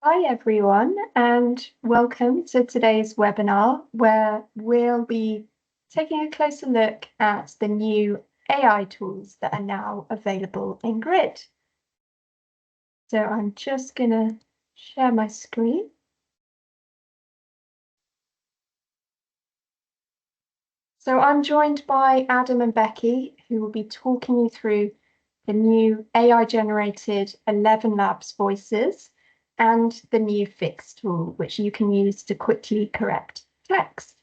Hi everyone, and welcome to today's webinar where we'll be taking a closer look at the new AI tools that are now available in Grid. So I'm just going to share my screen. So I'm joined by Adam and Becky, who will be talking you through the new AI-generated ElevenLabs voices and the new Fix tool, which you can use to quickly correct text.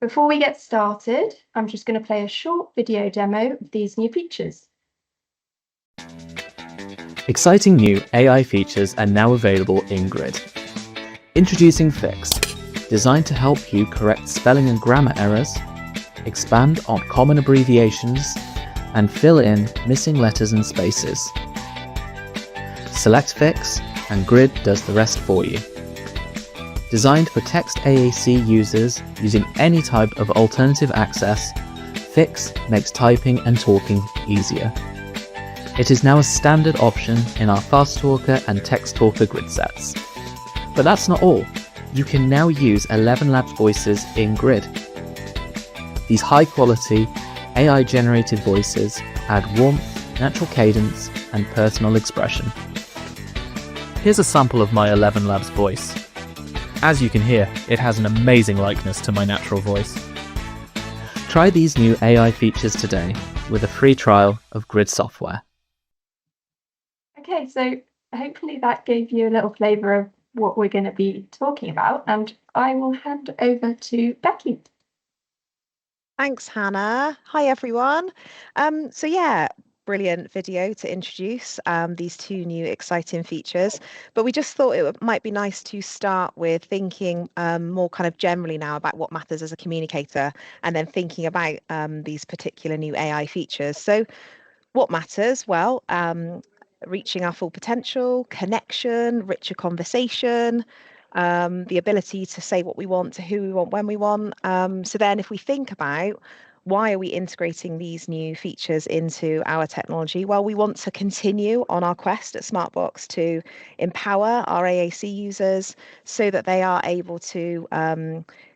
Before we get started, I'm just going to play a short video demo of these new features. Exciting new AI features are now available in Grid. Introducing Fix, designed to help you correct spelling and grammar errors, expand on common abbreviations, and fill in missing letters and spaces. Select Fix, and Grid does the rest for you. Designed for text AAC users using any type of alternative access, Fix makes typing and talking easier. It is now a standard option in our Fast Talker and Text Talker grid sets. But that's not all. You can now use ElevenLabs voices in Grid. These high-quality, AI-generated voices add warmth, natural cadence, and personal expression. Here's a sample of my ElevenLabs voice. As you can hear, it has an amazing likeness to my natural voice. Try these new AI features today with a free trial of Grid software. Okay, so hopefully that gave you a little flavour of what we're going to be talking about, and I will hand over to Becky. Thanks, Hannah. Hi, everyone. Brilliant video to introduce these two new exciting features. But we just thought it might be nice to start with thinking more kind of generally now about what matters as a communicator, and then thinking about these particular new AI features. So what matters? Well, reaching our full potential, connection, richer conversation, the ability to say what we want to who we want when we want. So then if we think about why are we integrating these new features into our technology? Well, we want to continue on our quest at Smartbox to empower our AAC users so that they are able to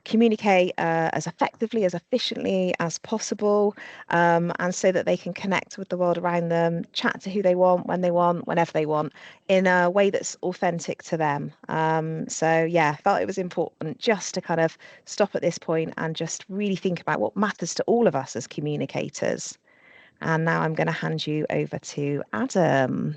communicate as effectively, as efficiently as possible, and so that they can connect with the world around them, chat to who they want, when they want, whenever they want, in a way that's authentic to them. I felt it was important just to kind of stop at this point and just really think about what matters to all of us as communicators. And now I'm going to hand you over to Adam.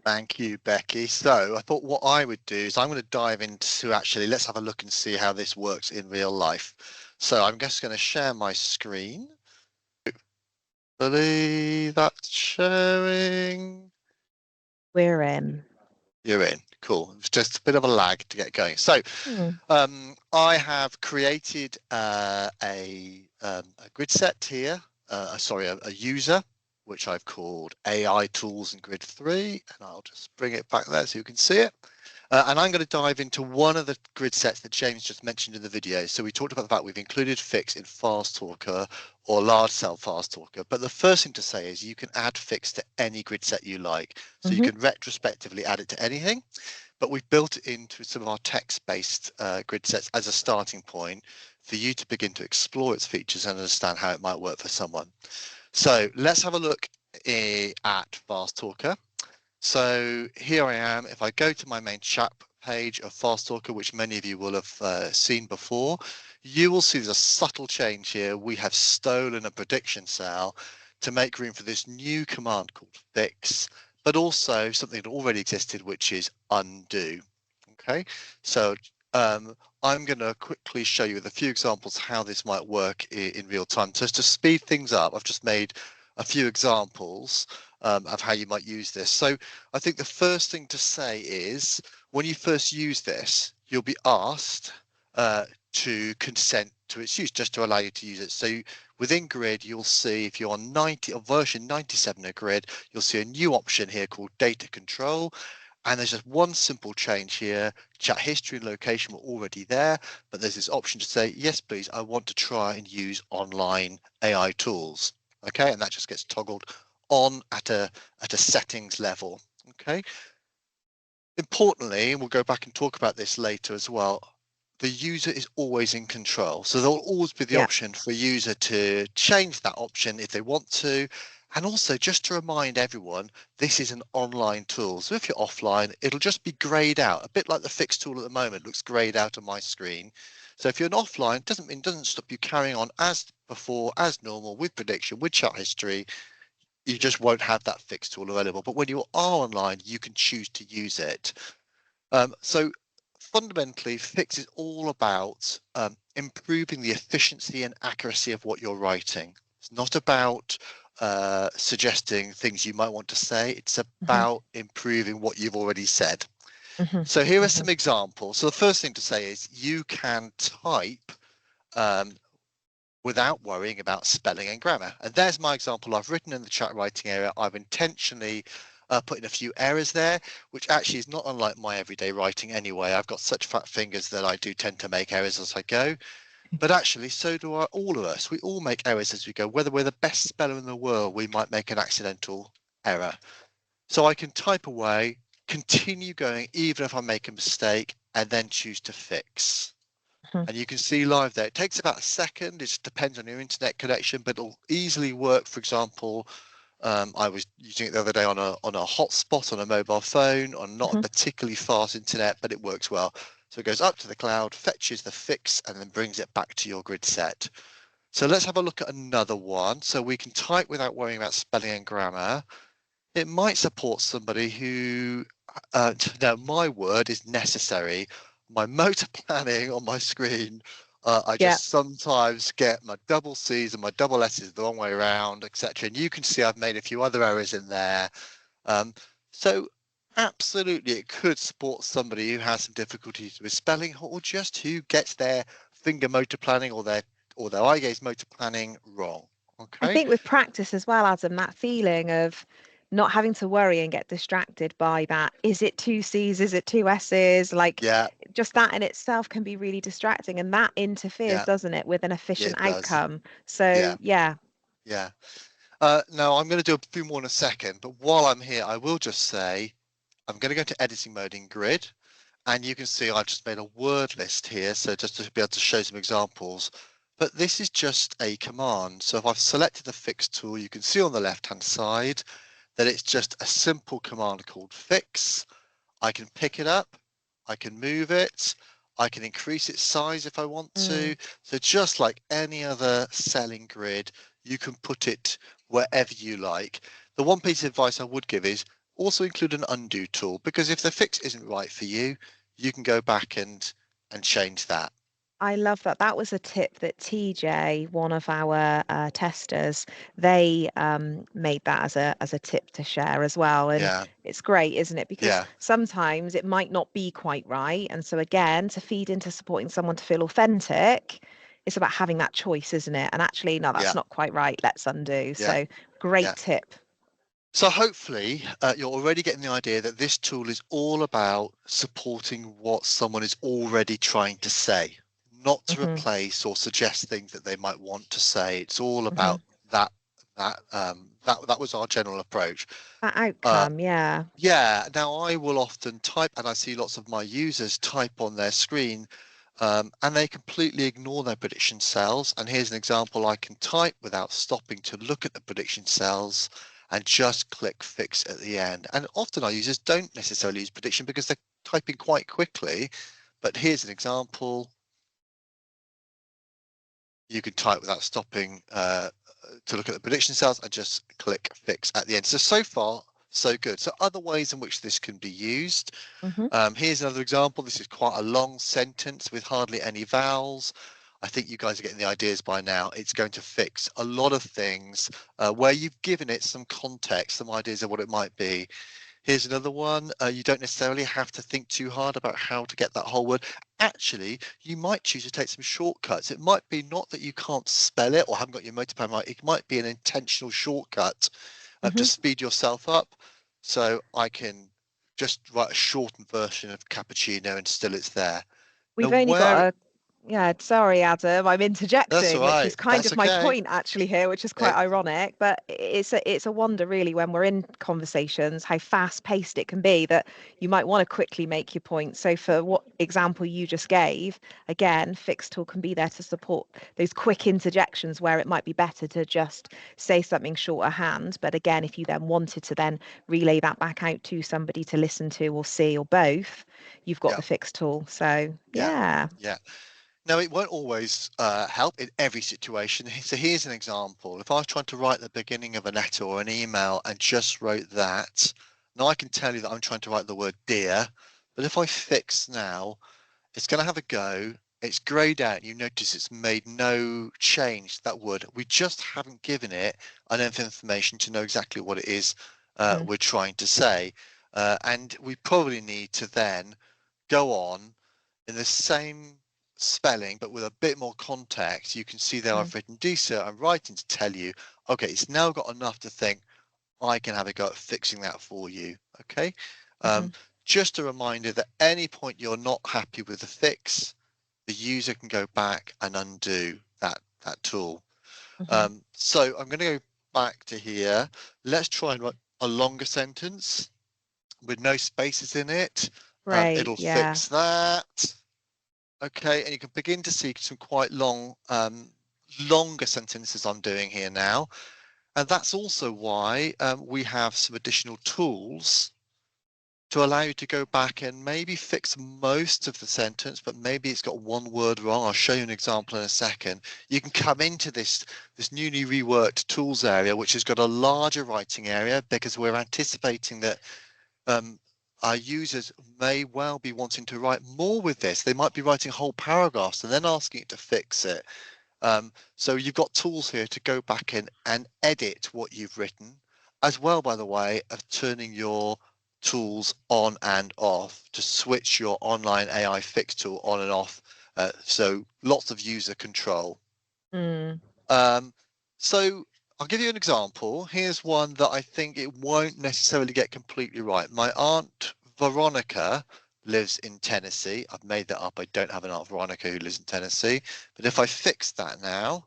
Thank you, Becky. So I thought what I would do is I'm going to dive into let's have a look and see how this works in real life. So I'm just going to share my screen. Hopefully that's sharing. We're in. You're in. Cool. It's just a bit of a lag to get going. So I have created a grid set here. A user, which I've called AI Tools in Grid 3, and I'll just bring it back there so you can see it. And I'm going to dive into one of the grid sets that James just mentioned in the video. So we talked about the fact we've included Fix in Fast Talker or Large Cell Fast Talker. But the first thing to say is you can add Fix to any grid set you like. So you can retrospectively add it to anything. But we've built it into some of our text-based grid sets as a starting point for you to begin to explore its features and understand how it might work for someone. So let's have a look at Fast Talker. So here I am. If I go to my main chat page of Fast Talker, which many of you will have seen before, you will see there's a subtle change here. We have stolen a prediction cell to make room for this new command called Fix, but also something that already existed, which is undo. Okay, so I'm going to quickly show you with a few examples how this might work in real time. So to speed things up, I've just made a few examples of how you might use this. So I think the first thing to say is when you first use this, you'll be asked to consent to its use, just to allow you to use it. So within Grid, you'll see if you're on version 97 of Grid, you'll see a new option here called data control. And there's just one simple change here. Chat history and location were already there, but there's this option to say, yes, please, I want to try and use online AI tools. Okay, and that just gets toggled on at a settings level. Okay, Importantly, and we'll go back and talk about this later as well, the user is always in control. So there'll always be the option for a user to change that option if they want to. And also, just to remind everyone, this is an online tool. So if you're offline, it'll just be grayed out, a bit like the fix tool at the moment looks grayed out on my screen. So if you're an offline, it doesn't stop you carrying on as before, as normal, with prediction, with chat history. You just won't have that fix tool available. But when you are online, you can choose to use it. So fundamentally, Fix is all about improving the efficiency and accuracy of what you're writing. It's not about suggesting things you might want to say. It's about improving what you've already said. So here are some examples. So the first thing to say is you can type without worrying about spelling and grammar. And there's my example I've written in the chat writing area. I've intentionally put in a few errors there, which actually is not unlike my everyday writing anyway. I've got such fat fingers that I do tend to make errors as I go. But actually, so do all of us. We all make errors as we go. Whether we're the best speller in the world, we might make an accidental error. So I can type away, continue going, even if I make a mistake, and then choose to fix. And you can see live there. It takes about a second. It just depends on your internet connection, but it'll easily work. For example, I was using it the other day on a hotspot on a mobile phone on not a particularly fast internet, but it works well. So it goes up to the cloud, fetches the fix, and then brings it back to your grid set. So let's have a look at another one. So we can type without worrying about spelling and grammar. It might support somebody who, now my word is necessary. My motor planning on my screen, I just sometimes get my double C's and my double S's the wrong way around, etc. And you can see I've made a few other errors in there. So absolutely, it could support somebody who has some difficulties with spelling or just who gets their finger motor planning or their eye gaze motor planning wrong. I Okay. think with practice as well, Adam, that feeling of not having to worry and get distracted by that. Is it two C's? Is it two S's? Like just that in itself can be really distracting, and that interferes, doesn't it, with an efficient outcome? So yeah. Now I'm going to do a few more in a second, but while I'm here, I will just say I'm going to go to editing mode in Grid, and you can see I've just made a word list here, so just to be able to show some examples. But this is just a command. So if I've selected the fix tool, you can see on the left-hand side that it's just a simple command called fix. I can pick it up, I can move it, I can increase its size if I want to. So just like any other cell in Grid, you can put it wherever you like. The one piece of advice I would give is also include an undo tool, because if the fix isn't right for you, you can go back and change that. I love that. That was a tip that TJ, one of our testers, they made that as a tip to share as well. And it's great, isn't it? Because sometimes it might not be quite right. And so again, to feed into supporting someone to feel authentic, it's about having that choice, isn't it? And actually, no, that's not quite right. Let's undo. So great tip. So hopefully you're already getting the idea that this tool is all about supporting what someone is already trying to say, not to replace or suggest things that they might want to say. It's all about that was our general approach. That outcome, Yeah. Now I will often type, and I see lots of my users type on their screen, and they completely ignore their prediction cells. And here's an example. I can type without stopping to look at the prediction cells and just click fix at the end. And often our users don't necessarily use prediction because they're typing quite quickly. But here's an example. You can type without stopping to look at the prediction cells and just click fix at the end. So far, so good. So other ways in which this can be used. Here's another example. This is quite a long sentence with hardly any vowels. I think you guys are getting the ideas by now. It's going to fix a lot of things where you've given it some context, some ideas of what it might be. Here's another one. You don't necessarily have to think too hard about how to get that whole word. Actually, you might choose to take some shortcuts. It might be not that you can't spell it or haven't got your motor plan right. It might be an intentional shortcut to speed yourself up. So I can just write a shortened version of cappuccino and still it's there. We've only got Yeah, sorry, Adam, I'm That's all interjecting, which is right. kind That's of my okay. point actually here, which is quite It, ironic. But it's a wonder really when we're in conversations how fast-paced it can be that you might want to quickly make your point. So for what example you just gave, again, fixed tool can be there to support those quick interjections where it might be better to just say something shorthand. But again, if you then wanted to then relay that back out to somebody to listen to or see or both, you've got yeah, the fixed tool. So yeah, yeah. yeah. No, it won't always help in every situation. So here's an example. If I was trying to write the beginning of a letter or an email and just wrote that, now I can tell you that I'm trying to write the word dear, but if I fix now, it's going to have a go. It's grayed out. You notice it's made no change to that word. We just haven't given it enough information to know exactly what it is we're trying to say. And we probably need to then go on in the same spelling, but with a bit more context. You can see there I've written DSER. I'm writing to tell you, okay, it's now got enough to think I can have a go at fixing that for you. Okay. Mm-hmm. Just a reminder that any point you're not happy with the fix, the user can go back and undo that tool. Mm-hmm. So I'm going to go back to here. Let's try and write a longer sentence with no spaces in it. Great, It'll yeah. fix that. Okay, and you can begin to see some quite long, longer sentences I'm doing here now. And that's also why we have some additional tools to allow you to go back and maybe fix most of the sentence, but maybe it's got one word wrong. I'll show you an example in a second. You can come into this newly reworked tools area, which has got a larger writing area because we're anticipating that our users may well be wanting to write more with this. They might be writing whole paragraphs and then asking it to fix it. So you've got tools here to go back in and edit what you've written, as well, by the way, of turning your tools on and off to switch your online AI fix tool on and off. So lots of user control. Mm. So I'll give you an example. Here's one that I think it won't necessarily get completely right. My aunt Veronica lives in Tennessee. I've made that up. I don't have an aunt Veronica who lives in Tennessee. But if I fix that now,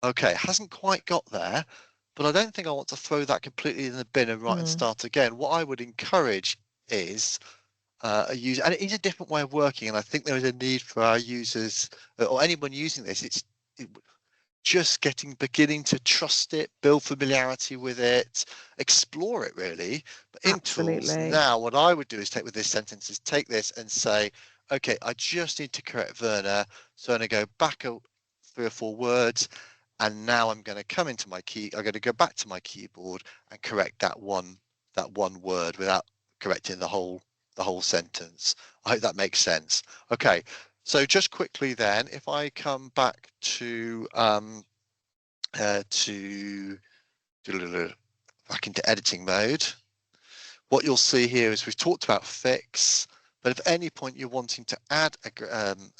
okay, it hasn't quite got there, but I don't think I want to throw that completely in the bin and write and start again. What I would encourage is a user, and it is a different way of working, and I think there is a need for our users or anyone using this. Just beginning to trust it, build familiarity with it, explore it really. But in tools Absolutely. now, what I would do is take with this sentence is take this and say, okay, I just need to correct Werner. So I'm going to go back 3 or 4 words. And now I'm going to come into my I'm going to go back to my keyboard and correct that one word without correcting the whole sentence. I hope that makes sense. Okay, so just quickly then, if I come back to to back into editing mode, what you'll see here is we've talked about fix, but if at any point you're wanting to add a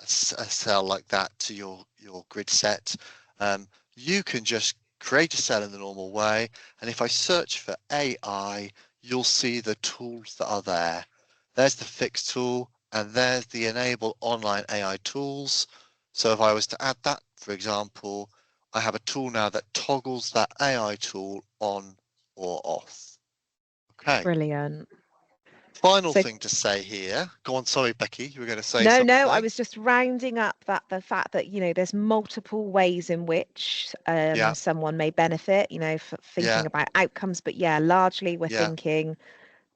cell like that to your grid set, you can just create a cell in the normal way. And if I search for AI, you'll see the tools that are there. There's the fix tool, and there's the enable online AI tools. So if I was to add that, for example, I have a tool now that toggles that AI tool on or off. Okay. Brilliant. Final So thing to say here. Go on, sorry, Becky, you were going to say no, I something. was just rounding up that the fact that, there's multiple ways in which Yeah, someone may benefit, yeah, thinking about outcomes. But yeah, largely we're yeah, thinking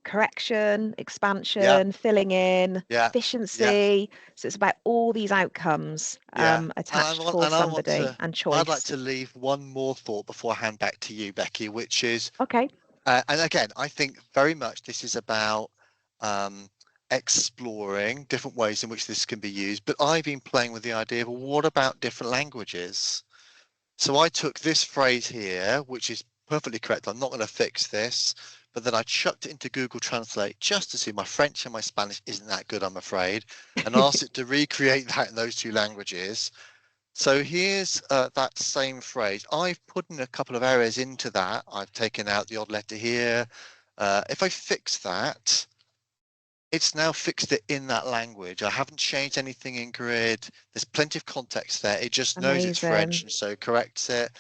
correction, yeah, expansion, filling in, yeah, yeah, efficiency. So it's about all these outcomes yeah. attached for I want somebody to. and I'd like choice. to leave one more thought before I hand back to you, Becky, which is, Okay. and again, I think very much this is about um, exploring different ways in which this can be used. But I've been playing with the idea of, well, what about different languages? So I took this phrase here, which is perfectly correct. I'm not going to fix this, but then I chucked it into Google Translate just to see. My French and my Spanish isn't that good, I'm afraid, and asked it to recreate that in those 2 languages. So here's that same phrase. I've put in a couple of errors into that. I've taken out the odd letter here. If I fix that, it's now fixed it in that language. I haven't changed anything in Grid. There's plenty of context there. It just knows it's French and so corrects it.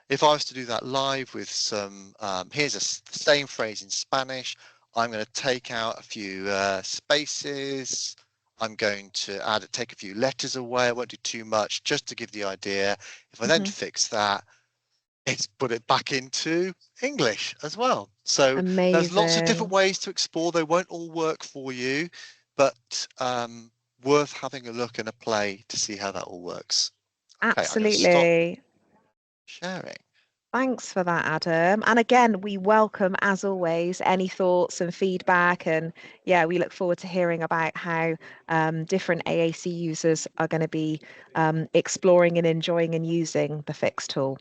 If I was to do that live with some, here's the same phrase in Spanish. I'm going to take out a few spaces. I'm going to take a few letters away. I won't do too much, just to give the idea. If I then fix that, it's put it back into English as well. So there's lots of different ways to explore. They won't all work for you, but worth having a look and a play to see how that all works. Okay, I'm going to stop sharing. Thanks for that, Adam. And again, we welcome, as always, any thoughts and feedback. And yeah, we look forward to hearing about how different AAC users are going to be exploring and enjoying and using the Fix tool.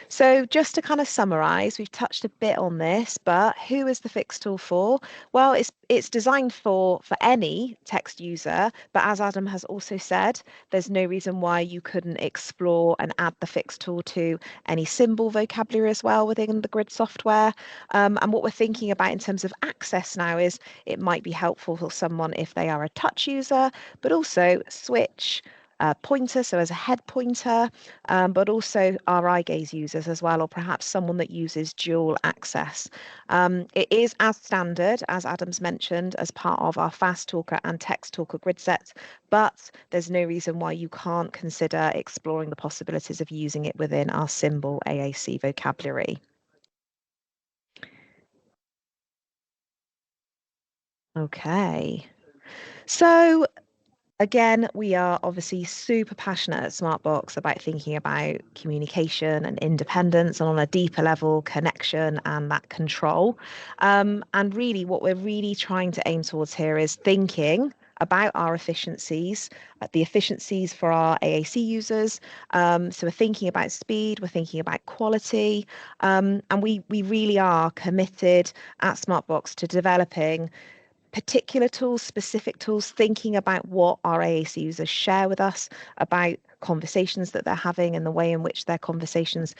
So just to kind of summarize, we've touched a bit on this, but who is the Fix tool for? Well, it's designed for any text user, but as Adam has also said, there's no reason why you couldn't explore and add the Fix tool to any symbol vocabulary as well within the Grid software. And what we're thinking about in terms of access now is it might be helpful for someone if they are a touch user, but also switch, pointer, so as a head pointer, but also our eye gaze users as well, or perhaps someone that uses dual access. It is as standard, as Adam's mentioned, as part of our Fast Talker and Text Talker grid sets, but there's no reason why you can't consider exploring the possibilities of using it within our symbol AAC vocabulary. Okay, so again, we are obviously super passionate at Smartbox about thinking about communication and independence, and on a deeper level, connection and that control. And really what we're really trying to aim towards here is thinking about our efficiencies, the efficiencies for our AAC users. So we're thinking about speed, we're thinking about quality, and we really are committed at Smartbox to developing particular tools, specific tools, thinking about what our AAC users share with us about conversations that they're having and the way in which their conversations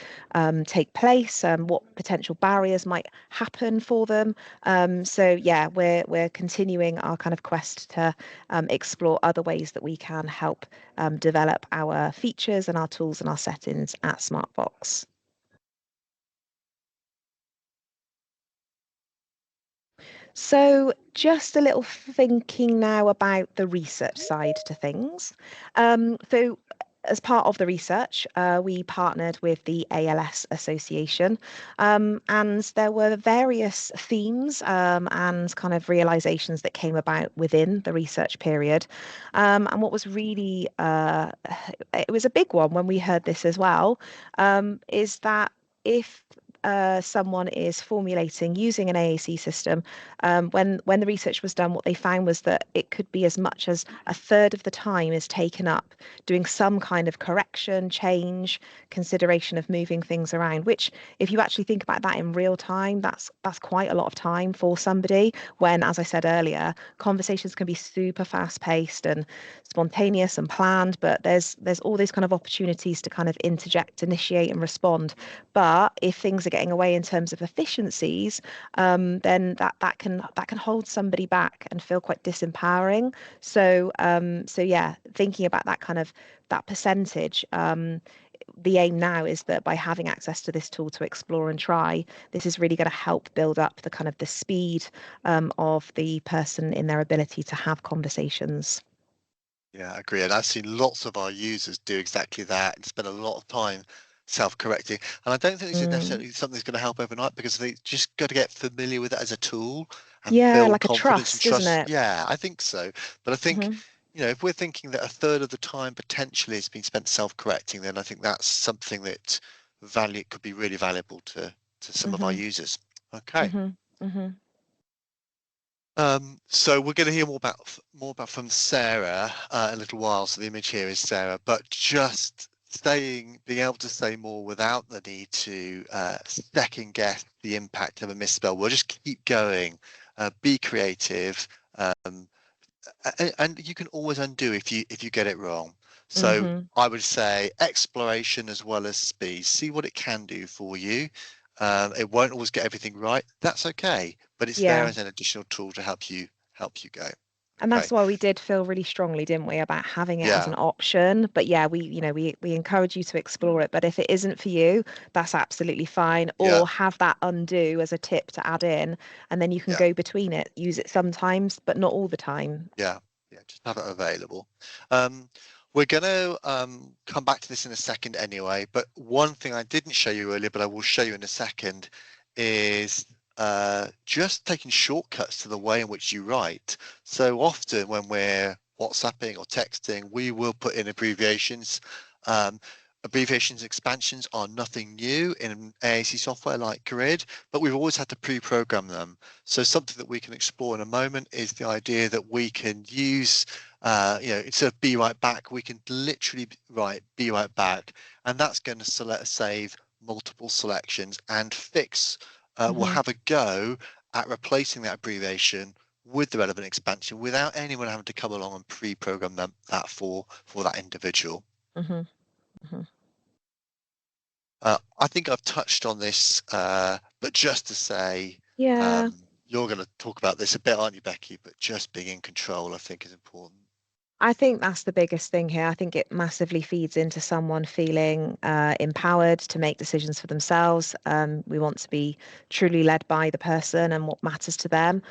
take place, what potential barriers might happen for them. So yeah, we're continuing our kind of quest to explore other ways that we can help develop our features and our tools and our settings at Smartbox. So just a little thinking now about the research side to things. So as part of the research, we partnered with the ALS Association, and there were various themes and kind of realizations that came about within the research period. And what was really, it was a big one when we heard this as well, is that if someone is formulating using an AAC system, when the research was done, what they found was that it could be as much as a third of the time is taken up doing some kind of correction, change, consideration of moving things around, which if you actually think about that in real time, that's quite a lot of time for somebody when, as I said earlier, conversations can be super fast paced and spontaneous and planned, but there's all these kind of opportunities to kind of interject, initiate and respond. But if things are getting away in terms of efficiencies, then that can hold somebody back and feel quite disempowering. So yeah, thinking about that kind of that percentage, the aim now is that by having access to this tool to explore and try, this is really going to help build up the kind of the speed of the person in their ability to have conversations. Yeah, I agree. And I've seen lots of our users do exactly that and spend a lot of time self-correcting. And I don't think this is necessarily something that's going to help overnight, because they just got to get familiar with it as a tool and Yeah, build like a confidence and trust, isn't trust. it? Yeah, I think so. But I think, if we're thinking that a third of the time potentially is being spent self-correcting, then I think that's something that could be really valuable to some of our users. Okay. So we're going to hear more about from Sarah in a little while. So the image here is Sarah, but just being able to say more without the need to second guess the impact of a misspell. We'll just keep going, be creative, and you can always undo if you get it wrong. So I would say exploration as well as speed. See what it can do for you. It won't always get everything right. That's okay, but it's there as an additional tool to help you go. And Okay. that's why we did feel really strongly, didn't we, about having it as Yeah. an option. But yeah, we encourage you to explore it. But if it isn't for you, that's absolutely fine. Yeah. Or have that undo as a tip to add in, and then you can Yeah. go between it. Use it sometimes, but not all the time. Yeah. Yeah. Just have it available. Um, we're going to come back to this in a second anyway. But one thing I didn't show you earlier, but I will show you in a second, is just taking shortcuts to the way in which you write. So often when we're WhatsApping or texting, we will put in abbreviations. Um, Abbreviations expansions are nothing new in AAC software like Grid, but we've always had to pre-program them. So something that we can explore in a moment is the idea that we can use, instead of be right back, we can literally write be right back, and that's going to save multiple selections, and Fix will have a go at replacing that abbreviation with the relevant expansion without anyone having to come along and pre-program that for that individual. Mm-hmm. Mm-hmm. I think I've touched on this, but just to say, Yeah. you're going to talk about this a bit, aren't you, Becky? But just being in control, I think, is important. I think that's the biggest thing here. I think it massively feeds into someone feeling empowered to make decisions for themselves. We want to be truly led by the person and what matters to them.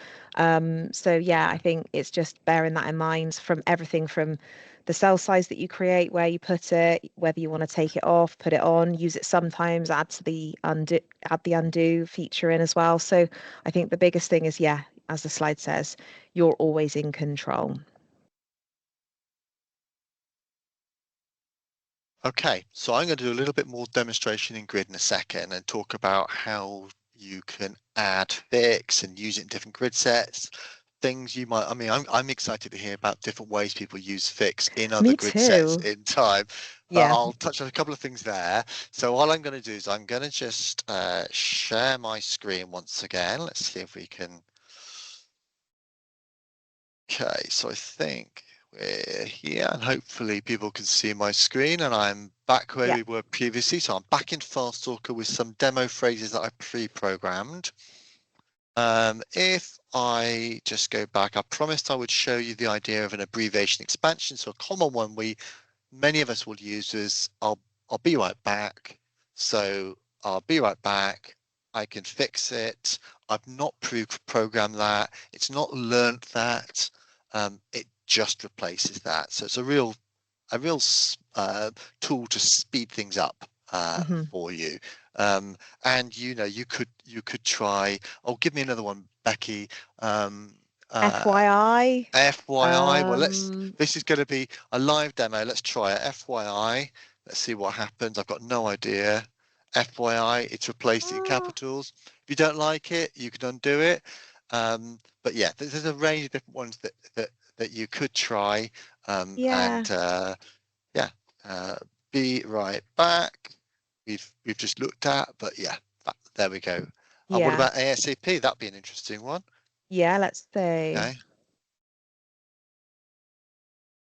So yeah, I think it's just bearing that in mind from everything from the cell size that you create, where you put it, whether you want to take it off, put it on, use it sometimes, add the undo feature in as well. So I think the biggest thing is, yeah, as the slide says, you're always in control. Okay, so I'm going to do a little bit more demonstration in Grid in a second and talk about how you can add fix and use it in different grid sets. Things you might, I'm excited to hear about different ways people use fix in other Me grid sets too. in time, but Yeah. I'll touch on a couple of things there. So all I'm going to do is I'm going to just share my screen once again. Let's see if we can. Okay, so I think we're here and hopefully people can see my screen and I'm back where Yeah. we were previously. So I'm back in FastTalker with some demo phrases that I pre-programmed. If I just go back, I promised I would show you the idea of an abbreviation expansion. So a common one many of us will use is I'll be right back. So I'll be right back. I can fix it. I've not programmed that. It's not learned that. It just replaces that. So it's a real tool to speed things up Hmm. for you. And you could try. Oh, give me another one, Becky. Uh, FYI. FYI. Well, Um, this is going to be a live demo. Let's try it. FYI. Let's see what happens. I've got no idea. FYI, it's replaced it in ah, capitals. If you don't like it, you can undo it. But yeah, there's a range of different ones that you could try. yeah. And yeah, uh, be right back. We've just looked at, but yeah, there we go. What Yeah. about ASAP? That'd be an interesting one. Yeah. Let's see. Okay,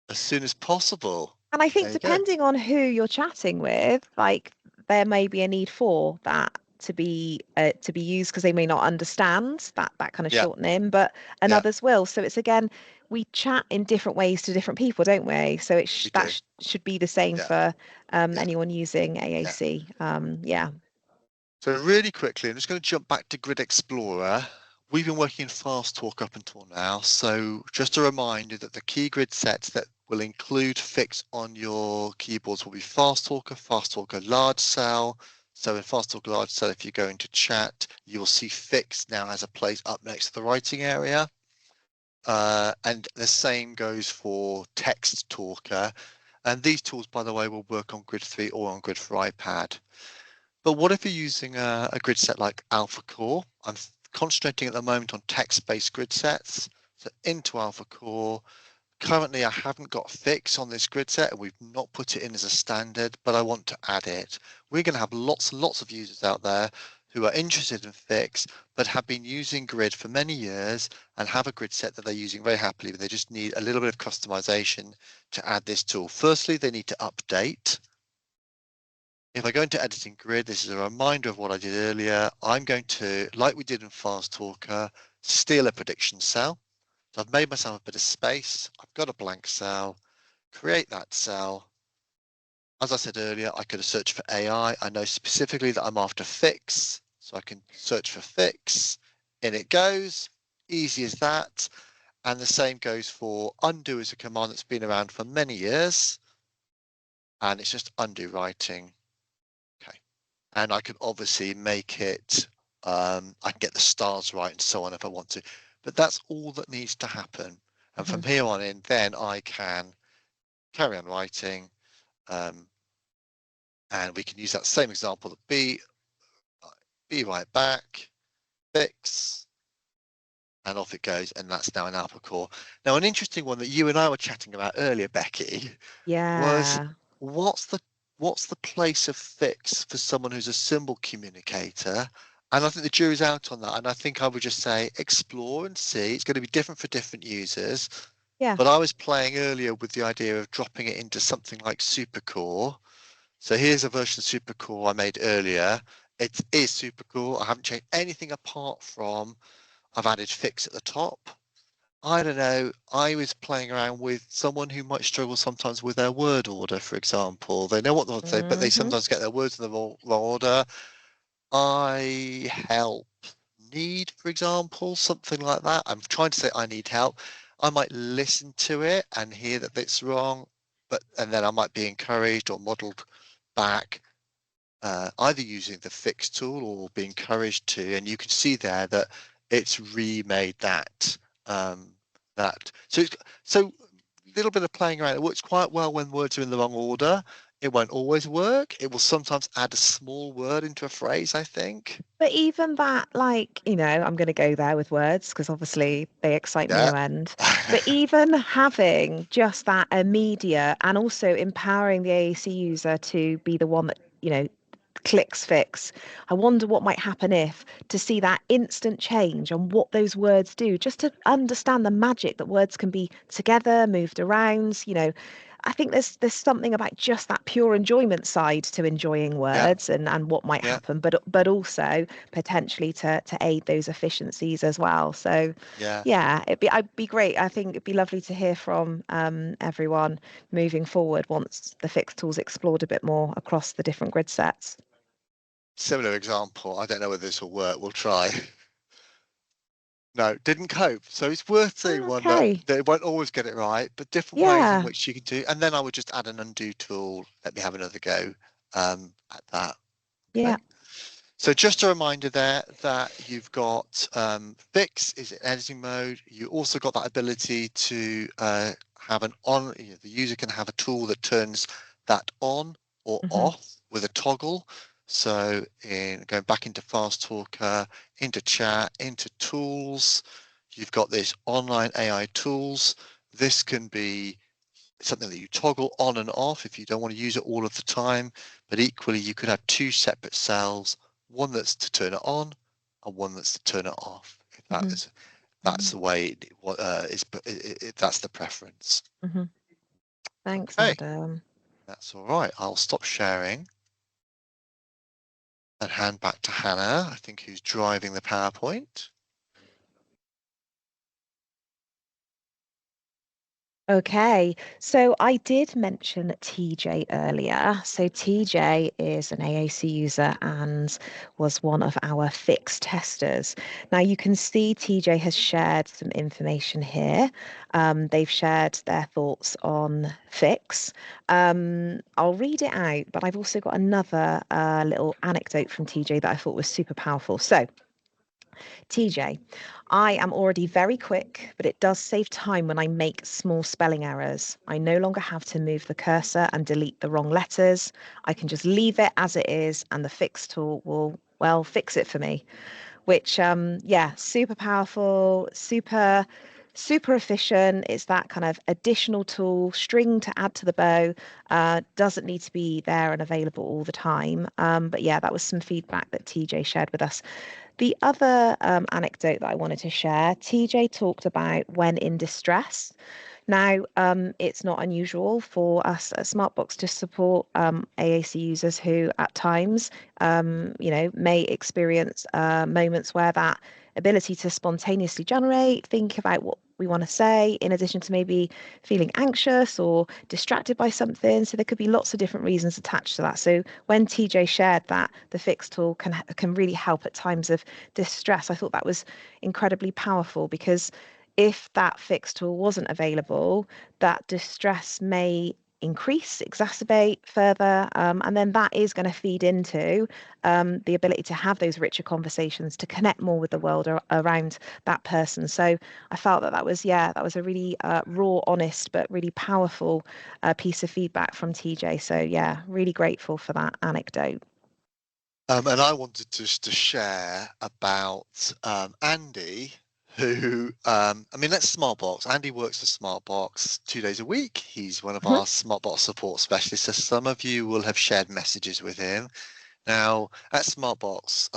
as soon as possible. And I think There you go. depending on who you're chatting with, like there may be a need for that to be used because they may not understand that kind of Yeah, shortening, but and yeah, others will. So it's again, we chat in different ways to different people, don't we? So we do. should be the same Yeah, for yeah, anyone using yeah. AAC. Yeah. So really quickly, I'm just going to jump back to Grid Explorer. We've been working in FastTalk up until now. So just a reminder that the key grid sets that will include fix on your keyboards will be FastTalker, FastTalker Large Cell. So in FastTalker Large Cell, if you go into chat, you'll see fix now has a place up next to the writing area. And the same goes for Text Talker. And these tools, by the way, will work on Grid 3 or on Grid for iPad. But what if you're using a grid set like Alpha Core? I'm concentrating at the moment on text-based grid sets. So into Alpha Core. Currently, I haven't got fix on this grid set and we've not put it in as a standard, but I want to add it. We're going to have lots and lots of users out there who are interested in fix, but have been using grid for many years and have a grid set that they're using very happily, but they just need a little bit of customization to add this tool. Firstly, they need to update. If I go into editing grid, this is a reminder of what I did earlier. I'm going to, like we did in FastTalker, steal a prediction cell. So I've made myself a bit of space. I've got a blank cell, create that cell. As I said earlier, I could have searched for AI. I know specifically that I'm after fix, so I can search for fix. In it goes, easy as that. And the same goes for undo as a command that's been around for many years. And it's just undo writing. Okay. And I can obviously make it, I can get the stars right and so on if I want to. But that's all that needs to happen. And from here on in, then I can carry on writing. And we can use that same example that B right back, fix, and off it goes. And that's now an alpha core. Now, an interesting one that you and I were chatting about earlier, Becky, was what's the place of fix for someone who's a symbol communicator? And I think the jury's out on that. And I think I would just say explore and see. It's going to be different for different users. Yeah. But I was playing earlier with the idea of dropping it into something like supercore. So here's a version of supercore I made earlier. It is supercore. I haven't changed anything apart from I've added fix at the top. I don't know. I was playing around with someone who might struggle sometimes with their word order, for example. They know what they'll say, but they sometimes get their words in the wrong order. I help need, for example, something like that. I'm trying to say I need help. I might listen to it and hear that it's wrong, and then I might be encouraged or modeled back, either using the fix tool or be encouraged to. And you can see there that it's remade that. So a little bit of playing around. It works quite well when words are in the wrong order. It won't always work. It will sometimes add a small word into a phrase, I think. But even that, like, I'm going to go there with words because obviously they excite me no end. But even having just that immediate and also empowering the AAC user to be the one that, clicks fix. I wonder what might happen if to see that instant change and what those words do, just to understand the magic that words can be together, moved around, I think there's something about just that pure enjoyment side to enjoying words and what might happen, but also potentially to aid those efficiencies as well. So it'd be great. I think it'd be lovely to hear from everyone moving forward once the fixed tool's explored a bit more across the different grid sets. Similar example. I don't know whether this will work. We'll try. No, didn't cope. So it's worth seeing one that they won't always get it right, but different ways in which you can do. And then I would just add an undo tool. Let me have another go at that. Okay. Yeah. So just a reminder there that you've got fix is in editing mode. You also got that ability to have an on. The user can have a tool that turns that on or off with a toggle. So in going back into Fast Talker, into chat, into tools, you've got this online AI tools. This can be something that you toggle on and off if you don't want to use it all of the time. But equally, you could have two separate cells, one that's to turn it on and one that's to turn it off. If that's the way that's the preference. Thanks, Adam. That's all right. I'll stop sharing and hand back to Hannah, I think, who's driving the PowerPoint. Okay, so I did mention TJ earlier. So TJ is an AAC user and was one of our fix testers. Now you can see TJ has shared some information here. They've shared their thoughts on fix. I'll read it out, but I've also got another little anecdote from TJ that I thought was super powerful. So TJ, I am already very quick, but it does save time when I make small spelling errors. I no longer have to move the cursor and delete the wrong letters. I can just leave it as it is, and the fix tool will, well, fix it for me. Which, super powerful, super efficient. It's that kind of additional tool, string to add to the bow. Doesn't need to be there and available all the time. But yeah, that was some feedback that TJ shared with us. The other anecdote that I wanted to share, TJ talked about when in distress. Now, it's not unusual for us at Smartbox to support AAC users who at times, may experience moments where that ability to spontaneously generate, think about what we want to say, in addition to maybe feeling anxious or distracted by something. So there could be lots of different reasons attached to that. So when TJ shared that the Fix tool can really help at times of distress, I thought that was incredibly powerful, because if that Fix tool wasn't available, that distress may increase, exacerbate further, and then that is going to feed into the ability to have those richer conversations, to connect more with the world around that person. So I felt that was a really raw, honest, but really powerful piece of feedback from TJ. So yeah, really grateful for that anecdote. And I wanted to share about Andy, who, I mean, that's Smartbox. Andy works for Smartbox 2 days a week. He's one of our Smartbox support specialists. So some of you will have shared messages with him. Now, at Smartbox,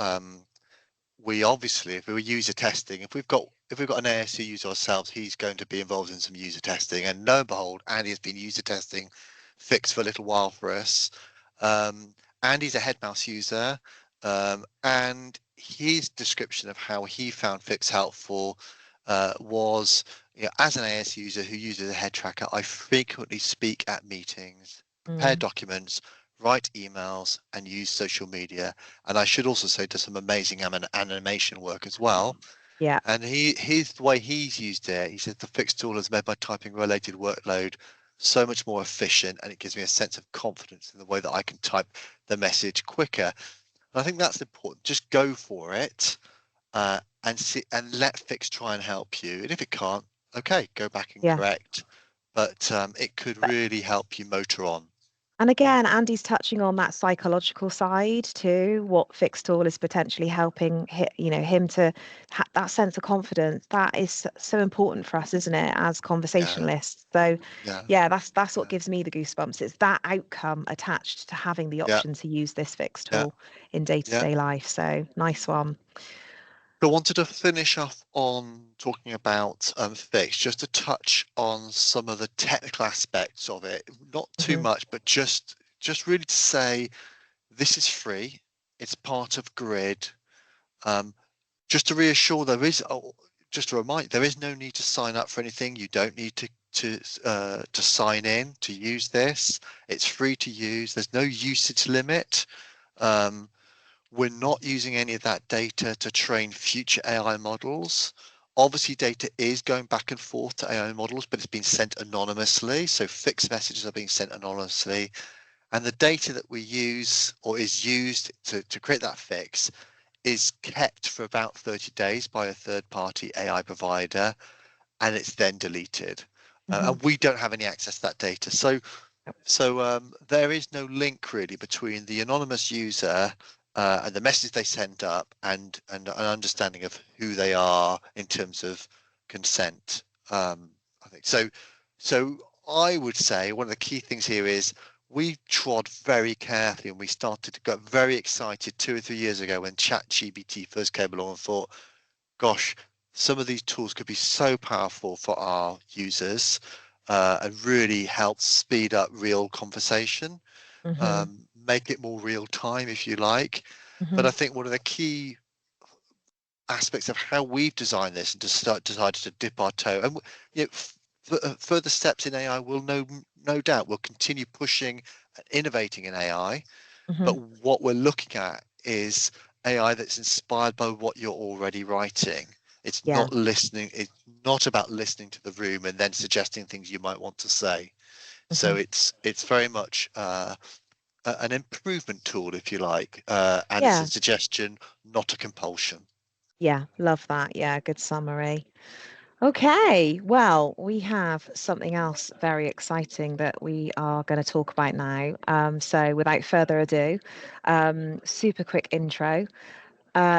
we obviously, if we were user testing, if we've got an ASU user ourselves, he's going to be involved in some user testing. And lo and behold, Andy has been user testing Fix for a little while for us. Andy's a headmouse user, and his description of how he found Fix helpful was, as an AS user who uses a head tracker, I frequently speak at meetings, prepare documents, write emails, and use social media. And I should also say does some amazing animation work as well. Yeah. And the way he's used it, he says the Fix tool has made my typing related workload so much more efficient, and it gives me a sense of confidence in the way that I can type the message quicker. And I think that's important. Just go for it, and let Fix try and help you. And if it can't, okay, go back and correct. But it could really help you motor on. And again, Andy's touching on that psychological side too. What Fix tool is potentially helping him to have that sense of confidence. That is so important for us, isn't it, as conversationalists? So that's what gives me the goosebumps. It's that outcome attached to having the option to use this Fix tool in day-to-day life. So nice one. So I wanted to finish off on talking about Fix, just to touch on some of the technical aspects of it. Not too much, but just really to say this is free. It's part of Grid. Just to reassure, just a reminder, there is no need to sign up for anything. You don't need to sign in to use this. It's free to use. There's no usage limit. We're not using any of that data to train future AI models. Obviously, data is going back and forth to AI models, but it's been sent anonymously. So Fix messages are being sent anonymously. And the data that we use or is used to create that Fix is kept for about 30 days by a third-party AI provider, and it's then deleted. And we don't have any access to that data. So there is no link really between the anonymous user and the message they send up and an understanding of who they are in terms of consent. I think so. So I would say one of the key things here is we trod very carefully, and we started to get very excited 2 or 3 years ago when ChatGPT first came along and thought, gosh, some of these tools could be so powerful for our users and really help speed up real conversation, make it more real time, if you like. But I think one of the key aspects of how we've designed this and decided to dip our toe, and further steps in AI will no doubt will continue pushing and innovating in AI. But what we're looking at is AI that's inspired by what you're already writing. It's not listening. It's not about listening to the room and then suggesting things you might want to say. So it's very much an improvement tool, if you like, and it's a suggestion, not a compulsion. Yeah, love that. Yeah, good summary. Okay, well, we have something else very exciting that we are going to talk about now. So without further ado, super quick intro.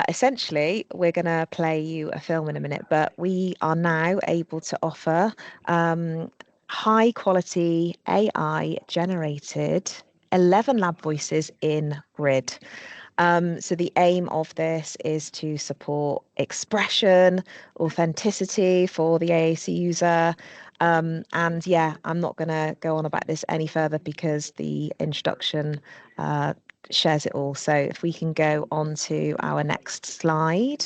Essentially, we're going to play you a film in a minute, but we are now able to offer high quality AI generated 11 lab voices in Grid. So the aim of this is to support expression, authenticity for the AAC user. And yeah, I'm not going to go on about this any further because the introduction shares it all. So if we can go on to our next slide.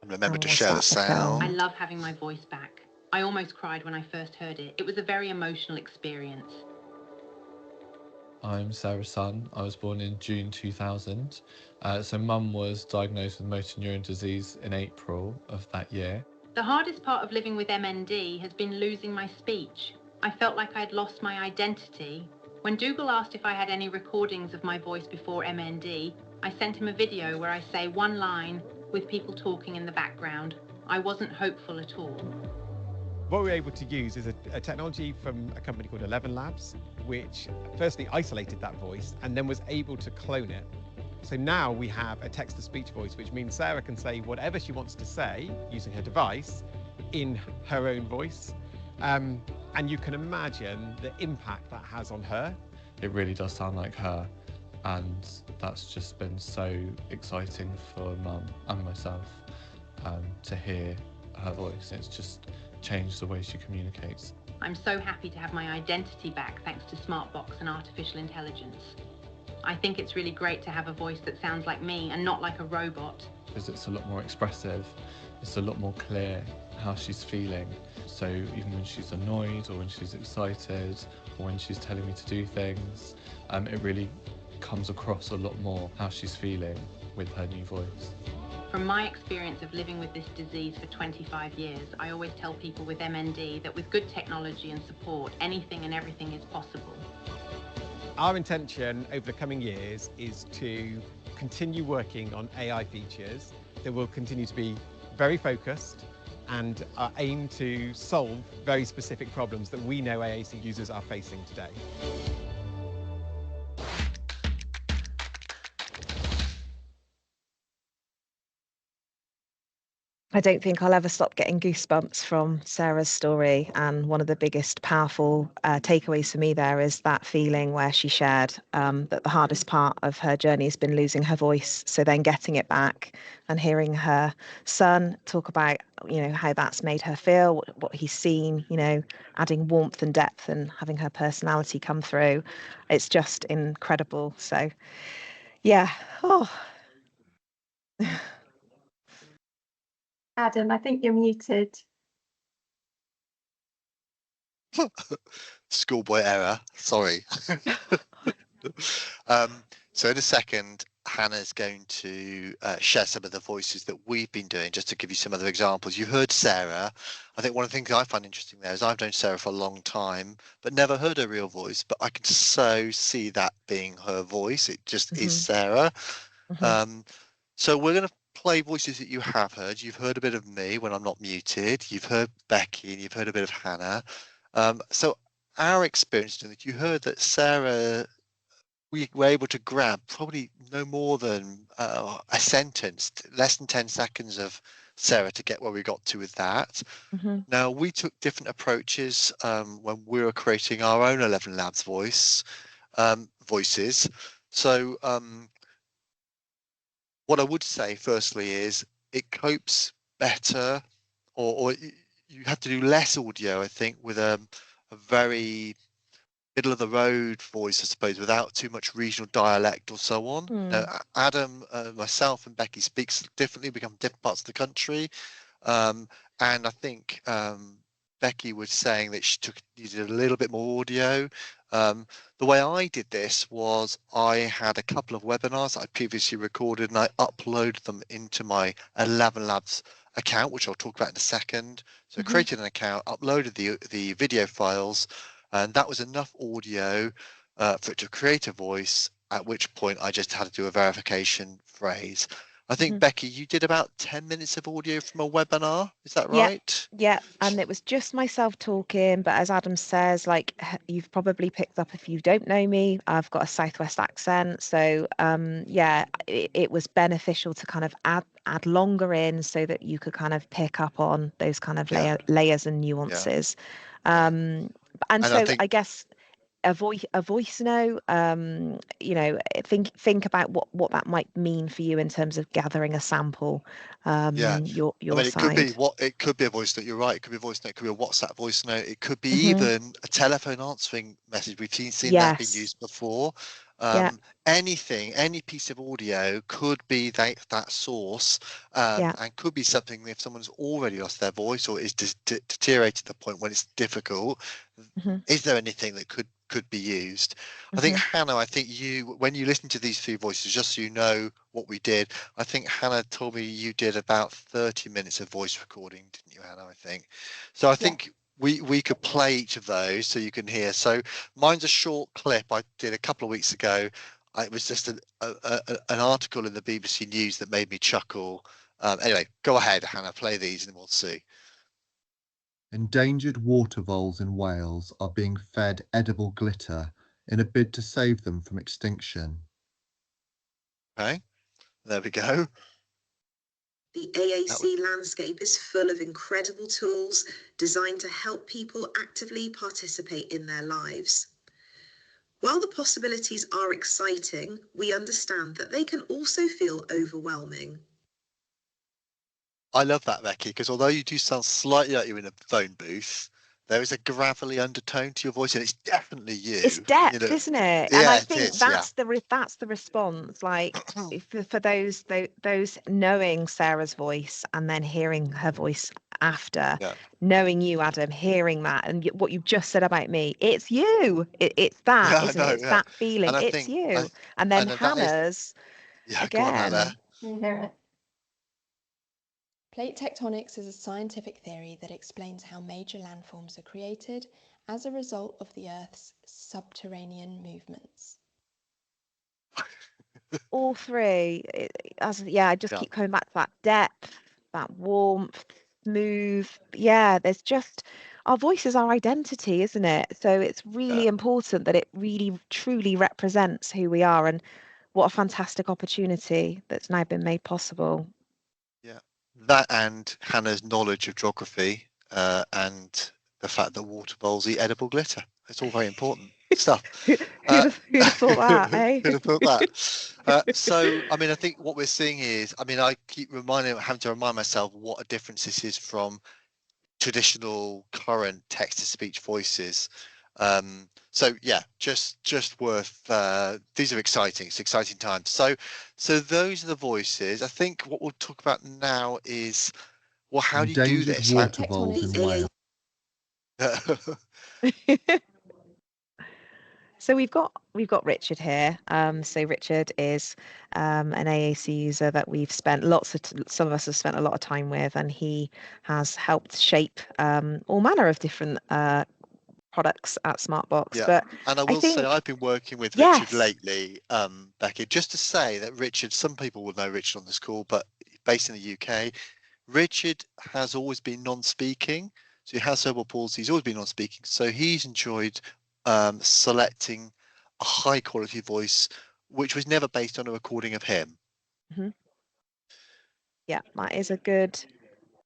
And remember And to was share the that the film? I sound. love having my voice back. I almost cried when I first heard it. It was a very emotional experience. I'm Sarah's son. I was born in June 2000. So mum was diagnosed with motor neuron disease in April of that year. The hardest part of living with MND has been losing my speech. I felt like I'd lost my identity. When Dougal asked if I had any recordings of my voice before MND, I sent him a video where I say one line with people talking in the background. I wasn't hopeful at all. What we're able to use is a technology from a company called ElevenLabs, which firstly isolated that voice and then was able to clone it. So now we have a text-to-speech voice, which means Sarah can say whatever she wants to say using her device in her own voice. And you can imagine the impact that has on her. It really does sound like her, and that's just been so exciting for mum and myself to hear her voice. It's just changed the way she communicates. I'm so happy to have my identity back thanks to Smartbox and artificial intelligence. I think it's really great to have a voice that sounds like me and not like a robot. Because it's a lot more expressive, it's a lot more clear how she's feeling. So even when she's annoyed or when she's excited or when she's telling me to do things, it really comes across a lot more how she's feeling with her new voice. From my experience of living with this disease for 25 years, I always tell people with MND that with good technology and support, anything and everything is possible. Our intention over the coming years is to continue working on AI features that will continue to be very focused and aim to solve very specific problems that we know AAC users are facing today. I don't think I'll ever stop getting goosebumps from Sarah's story. And one of the biggest powerful takeaways for me there is that feeling where she shared that the hardest part of her journey has been losing her voice. So then getting it back and hearing her son talk about, how that's made her feel, what he's seen, adding warmth and depth and having her personality come through. It's just incredible. So, yeah. Oh. Adam, I think you're muted. Schoolboy error, sorry. So in a second, Hannah's going to share some of the voices that we've been doing, just to give you some other examples. You heard Sarah. I think one of the things I find interesting there is I've known Sarah for a long time, but never heard her real voice, but I can so see that being her voice. It just is Sarah. So we're going to play voices that you have heard. You've heard a bit of me when I'm not muted. You've heard Becky and you've heard a bit of Hannah. So our experience doing it, you heard that Sarah, we were able to grab probably no more than a sentence, less than 10 seconds of Sarah to get where we got to with that. Now, we took different approaches when we were creating our own ElevenLabs voices. So what I would say firstly is it copes better, or you have to do less audio, I think, with a very middle of the road voice, I suppose, without too much regional dialect or so on. Adam, myself and Becky speaks differently, we come from different parts of the country. And I think Becky was saying that she needed a little bit more audio. The way I did this was I had a couple of webinars that I previously recorded and I uploaded them into my ElevenLabs account, which I'll talk about in a second. So I created an account, uploaded the video files, and that was enough audio for it to create a voice, at which point I just had to do a verification phrase. I think, Becky, you did about 10 minutes of audio from a webinar. Is that right? Yeah. And it was just myself talking. But as Adam says, like you've probably picked up, if you don't know me, I've got a Southwest accent. So it was beneficial to kind of add longer in so that you could kind of pick up on those kind of layers and nuances. And so I guess a voice note, think about what that might mean for you in terms of gathering a sample. Your side. It could be a voice note. You're right. It could be a voice note. It could be a WhatsApp voice note. It could be even a telephone answering message. We've seen that being used before. Yeah. Anything, any piece of audio could be that source, Yeah. and could be something if someone's already lost their voice or is deteriorated to the point when it's difficult. Mhm. Is there anything that could be used? I think Hannah, I think you, when you listen to these 3 voices, just so you know what we did, I think Hannah told me you did about 30 minutes of voice recording, didn't you, Hannah? I think so. I think we could play each of those so you can hear. So mine's a short clip I did a couple of weeks ago. It was just an article in the BBC News that made me chuckle. Anyway, go ahead, Hannah, play these and we'll see. Endangered water voles in Wales are being fed edible glitter in a bid to save them from extinction. Okay, there we go. The AAC landscape is full of incredible tools designed to help people actively participate in their lives. While the possibilities are exciting, we understand that they can also feel overwhelming. I love that, Becky, because although you do sound slightly like you're in a phone booth, there is a gravelly undertone to your voice, and it's definitely you. It's depth, you know. isn't it? Yeah, And I it think is, that's the response. Like for those knowing Sarah's voice and then hearing her voice after, Yeah. knowing you, Adam, hearing that and what you just said about me, it's you. It's that, Yeah, I isn't it? know, It's yeah. that feeling. And I It's think you. And then that is, Hannah's yeah, go on, Hannah. again. You hear it. Plate tectonics is a scientific theory that explains how major landforms are created as a result of the Earth's subterranean movements. All three. I just Yeah. keep coming back to that depth, that warmth, smooth. Yeah, there's just our voice is our identity, isn't it? So it's really important that it really truly represents who we are, and what a fantastic opportunity that's now been made possible. Yeah. That and Hannah's knowledge of geography, and the fact that water bowls eat edible glitter. It's all very important stuff. Who'd have thought that, eh? Who'd have thought that? So, I mean, I think what we're seeing is, I mean, I keep having to remind myself what a difference this is from traditional current text-to-speech voices. So yeah, just worth. These are exciting. It's exciting times. So those are the voices. I think what we'll talk about now is, well, how do you do Endangered this? water voles in Wales. So we've got Richard here. So Richard is an AAC user that we've spent some of us have spent a lot of time with, and he has helped shape all manner of different products at Smartbox. Yeah. But And I will say I've been working with Yes. Richard lately, Becky, just to say that Richard, some people will know Richard on this call, but based in the UK, Richard has always been non-speaking. So he has cerebral palsy, he's always been non-speaking. So he's enjoyed selecting a high quality voice, which was never based on a recording of him. Yeah, that is a good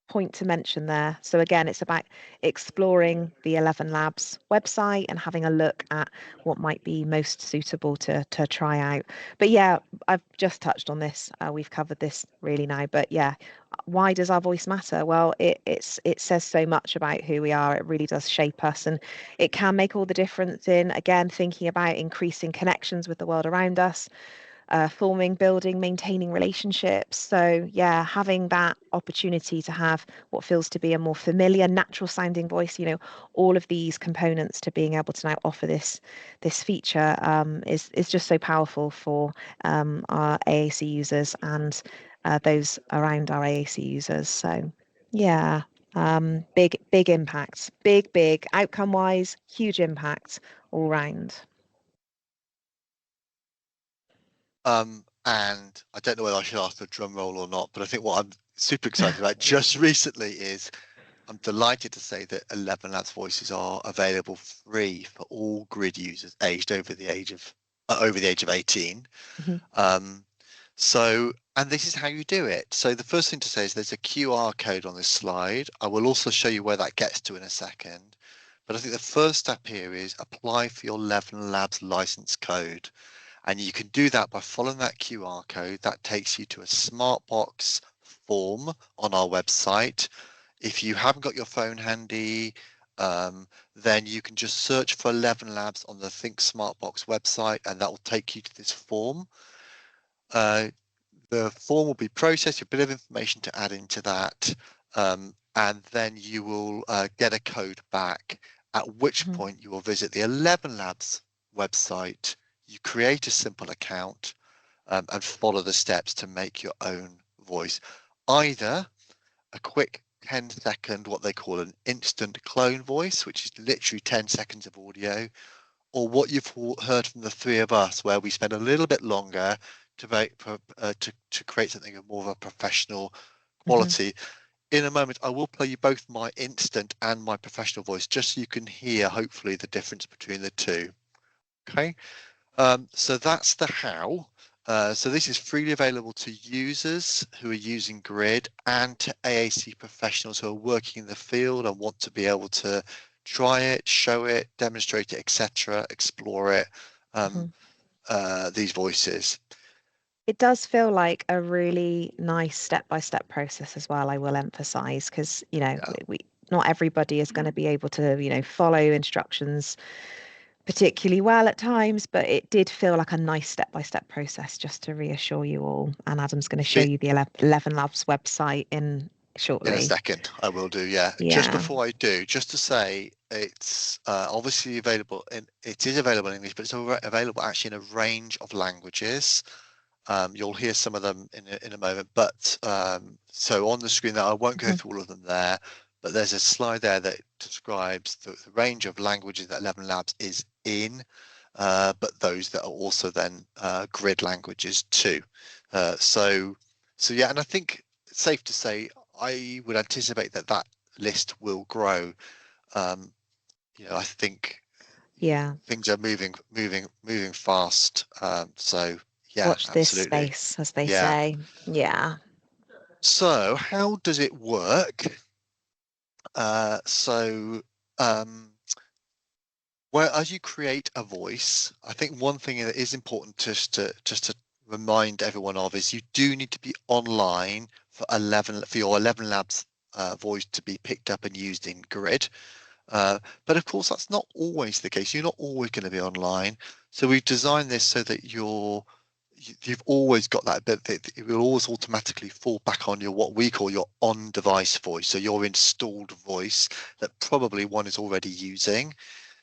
point to mention there. So again, it's about exploring the ElevenLabs website and having a look at what might be most suitable to try out. But yeah, I've just touched on this. We've covered this really now. But yeah, why does our voice matter? Well, it says so much about who we are. It really does shape us, and it can make all the difference in, again, thinking about increasing connections with the world around us. Forming, building, maintaining relationships. So yeah, having that opportunity to have what feels to be a more familiar, natural sounding voice, all of these components to being able to now offer this feature is just so powerful for our AAC users and those around our AAC users. So yeah, big impacts, big outcome wise, huge impact all round. And I don't know whether I should ask for a drum roll or not, but I think what I'm super excited about just recently is I'm delighted to say that ElevenLabs voices are available free for all grid users aged over the age of 18. So, and this is how you do it. So the first thing to say is there's a QR code on this slide. I will also show you where that gets to in a second. But I think the first step here is apply for your ElevenLabs license code. And you can do that by following that QR code. That takes you to a Smartbox form on our website. If you haven't got your phone handy, then you can just search for ElevenLabs on the Think Smartbox website, and that will take you to this form. The form will be processed, a bit of information to add into that, and then you will get a code back, at which point you will visit the ElevenLabs website, you create a simple account, and follow the steps to make your own voice. Either a quick 10-second, what they call an instant clone voice, which is literally 10 seconds of audio, or what you've heard from the three of us, where we spend a little bit longer to make to create something of more of a professional quality. In a moment, I will play you both my instant and my professional voice, just so you can hear, hopefully, the difference between the two. Okay, so that's the how. So this is freely available to users who are using Grid and to AAC professionals who are working in the field and want to be able to try it, show it, demonstrate it, etc., explore it, these voices. It does feel like a really nice step-by-step process as well, I will emphasize, because, you know, we not everybody is going to be able to, you know, follow instructions particularly well at times, but it did feel like a nice step-by-step process, just to reassure you all. And Adam's going to show you the ElevenLabs website shortly. In a second, I will do, yeah. Just before I do, just to say, it's obviously available, it is available in English, but it's available actually in a range of languages. You'll hear some of them in a moment, but so on the screen there, I won't go through all of them there, but there's a slide there that describes the range of languages that ElevenLabs is in, but those that are also then Grid languages too. So yeah, and I think it's safe to say I would anticipate that list will grow. You know, I think things are moving fast. So yeah, watch absolutely. this space, as they say. Yeah. So how does it work? Well, as you create a voice, I think one thing that is important just to remind everyone of is you do need to be online for your ElevenLabs voice to be picked up and used in Grid. But of course, that's not always the case. You're not always going to be online. So we've designed this so that you've always got that bit that it will always automatically fall back on your what we call your on-device voice. So your installed voice that probably one is already using.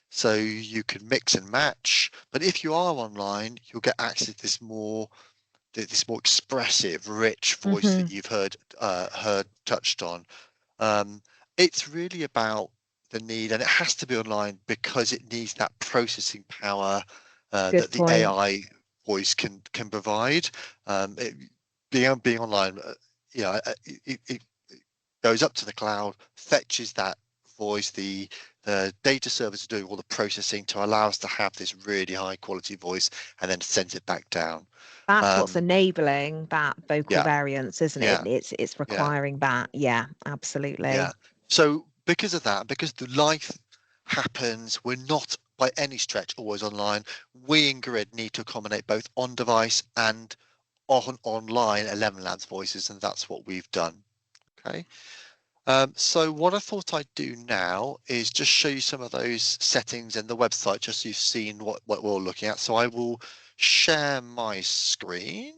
So you can mix and match. But if you are online, you'll get access to this more expressive, rich voice that you've heard touched on. It's really about the need, and it has to be online because it needs that processing power that the AI voice can provide. Being online, it goes up to the cloud, fetches that voice, the data servers are doing all the processing to allow us to have this really high quality voice, and then sends it back down. That's what's enabling that vocal variance, isn't it? It's requiring that. Yeah, absolutely. Yeah. So because of that, because the life happens, we're not by any stretch always online. We in Grid need to accommodate both on device and online ElevenLabs voices, and that's what we've done. Okay. So what I thought I'd do now is just show you some of those settings in the website, just so you've seen what we're looking at. So I will share my screen,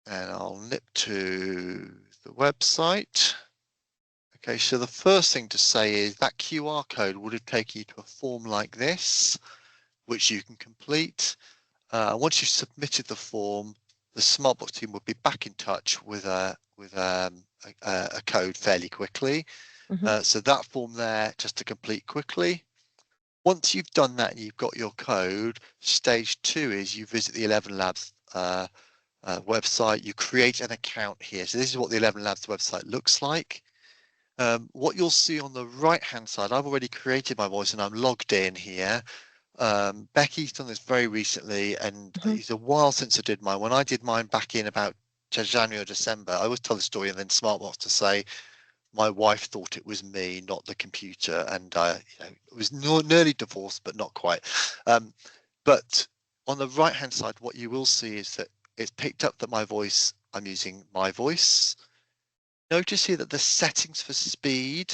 and I'll nip to the website. Okay, so the first thing to say is that QR code would have taken you to a form like this, which you can complete. Once you've submitted the form, the Smartbox team will be back in touch with a code fairly quickly. So that form there, just to complete quickly. Once you've done that and you've got your code, stage 2 is you visit the ElevenLabs website, you create an account here. So this is what the ElevenLabs website looks like. What you'll see on the right hand side, I've already created my voice and I'm logged in here. Becky's done this very recently, and it's a while since I did mine. When I did mine back in about January or December, I always tell the story and then Smartbox to say my wife thought it was me, not the computer, and it was nearly divorced, but not quite. But on the right hand side, what you will see is that it's picked up that I'm using my voice. Notice here that the settings for speed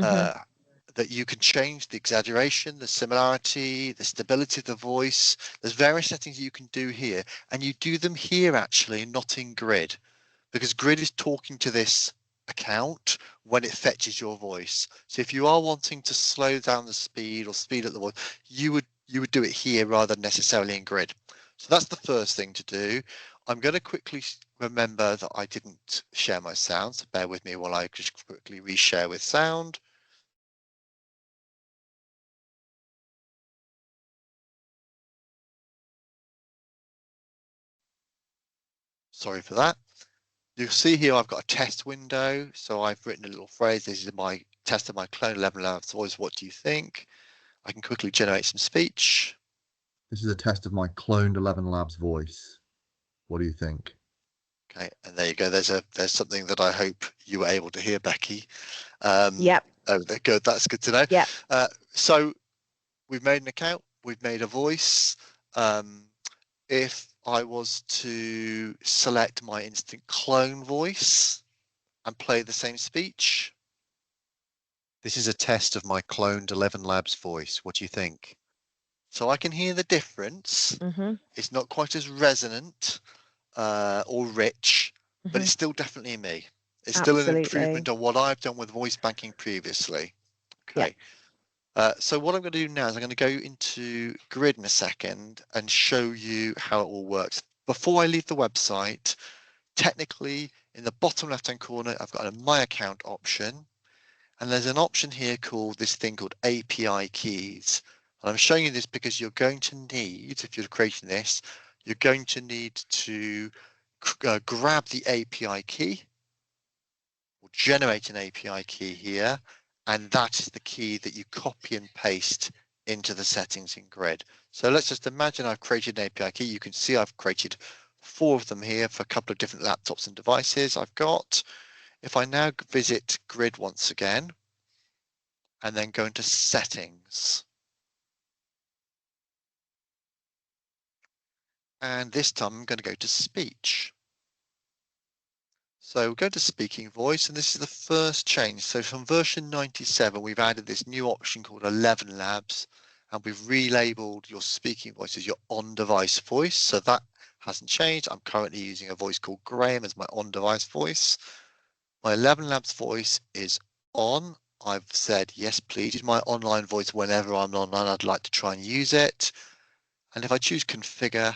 that you can change the exaggeration, the similarity, the stability of the voice. There's various settings you can do here, and you do them here actually, not in Grid, because Grid is talking to this account when it fetches your voice. So if you are wanting to slow down the speed or speed up the voice, you would do it here rather than necessarily in Grid. So that's the first thing to do. I'm going to quickly remember that I didn't share my sound, so bear with me while I just quickly reshare with sound. Sorry for that. You'll see here I've got a test window, so I've written a little phrase. This is my test of my clone ElevenLabs voice. What do you think? I can quickly generate some speech. This is a test of my cloned ElevenLabs voice. What do you think? Okay, and there you go. There's something that I hope you were able to hear, Becky. Yep. Oh, good. That's good to know. Yep. So we've made an account. We've made a voice. If I was to select my instant clone voice and play the same speech. This is a test of my cloned ElevenLabs voice. What do you think? So I can hear the difference. It's not quite as resonant or rich, but it's still definitely me. It's still an improvement on what I've done with voice banking previously. Okay. So what I'm going to do now is I'm going to go into Grid in a second and show you how it all works. Before I leave the website, technically in the bottom left-hand corner, I've got a My Account option. And there's an option here called this thing called API keys. And I'm showing you this because you're going to need, if you're creating this, you're going to need to grab the API key or generate an API key here. And that is the key that you copy and paste into the settings in Grid. So let's just imagine I've created an API key. You can see I've created 4 of them here for a couple of different laptops and devices I've got. If I now visit Grid once again, and then go into settings. And this time I'm going to go to speech. So we'll go to speaking voice, and this is the first change. So from version 97, we've added this new option called ElevenLabs, and we've relabeled your speaking voice as your on-device voice. So that hasn't changed. I'm currently using a voice called Graham as my on-device voice. My ElevenLabs voice is on. I've said, yes, please use my online voice whenever I'm online. I'd like to try and use it. And if I choose configure,